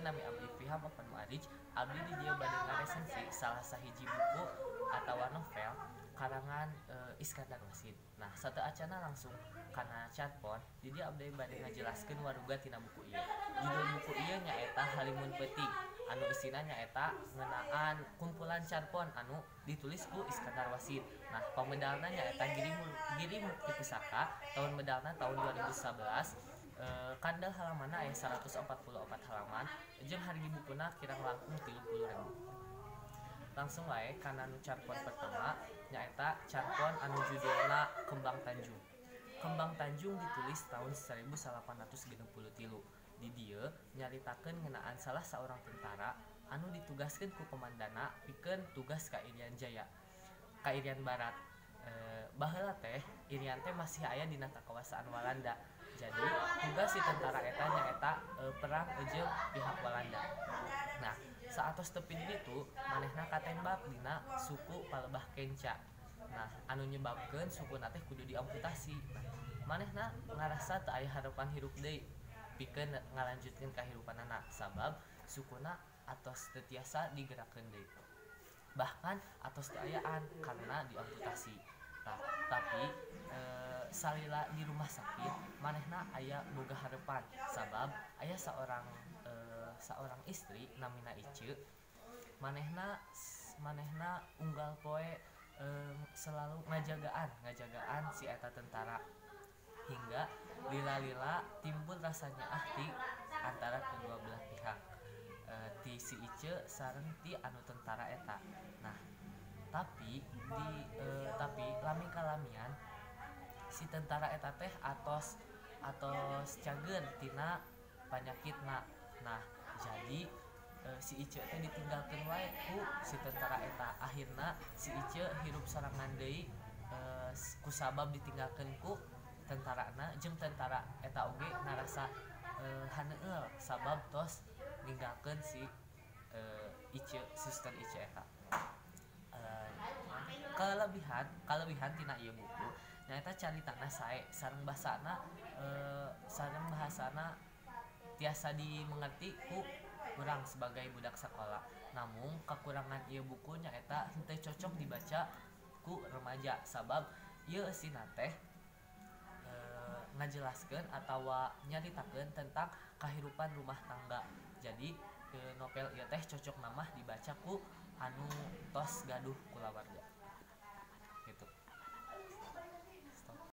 nami abdi Fiham Open Muarij. Abdi di dieu bade ngaresensi salah sahiji buku atawa novel karangan Iskandar Wasid. Nah, sateacana langsung kana chatpon, jadi abdi bade ngajelaskeun waruga tina buku ieu. Judul buku ieu nyaeta Halimun Peuting. Anu isina nyaeta ngeunaan kumpulan chatpon anu ditulis ku Iskandar Wasid. Nah, pamedalna nyaeta Giri Mukti Pusaka, tahun medalna tahun 2011. Kandel halamanna aya 144 halaman jeung hargi bukuna kirang langkung 30.000. Langsung wae kana nu carpon pertama nyaeta carpon anu judulna Kembang Tanjung. Kembang Tanjung ditulis tahun 1863. Di dieu nyaritakeun ngeunaan salah saorang tentara anu ditugaskeun ku komandana pikeun tugas ka Irian Jaya, ka Irian Barat. Baheula teh Irian teh masih aya dina kakuasaan Walanda. Jadi tugas si tentara eta nyaeta perang jeung pihak Walanda. Nah, saatos tepi ditu manehna katembak dina suku Palebah Kenca. Nah, anu nyebabkeun sukuna teh kudu diamputasi. Nah, manehna ngarasa teu aya harapan hirup deui pikeun ngalanjutkeun kahirupanana sabab sukuna atos teu tiasa digerakkeun deui. Bahkan atos teu ayaan karena diamputasi. Nah, tapi salila di rumah sakit manehna aya boga harepan sabab aya seorang istri namina Ice. Manehna unggal poe selalu ngajagaan si eta tentara hingga lila-lila timbul rasanya ahti antara kedua belah pihak, ti si Ice sareng ti anu tentara eta. Nah, tapi lami kalamian si tentara eta teh atos cager tina panyakitna. Nah, jadi si Ice teh ditinggalkeun wae ku si tentara eta. Akhirna si Ice hirup sorangan deui kusabab ditinggalkeun ku tentarana jeung tentara eta oge ngarasa haneuel sabab tos ninggalkeun si Ice, suster Ice eta. Kalebihan tina ieu buku nyaeta caritana sae sareng bahasana tiasa dimengerti ku urang sebagai budak sekolah. Namun kekurangan ieu buku nyaeta henteu cocok dibaca ku remaja sabab ieu eusina teh ngajelaskeun atawa nyaritakeun tentang kahirupan rumah tangga. Jadi novel ieu teh cocok namah dibaca ku anu tos gaduh kulawarga.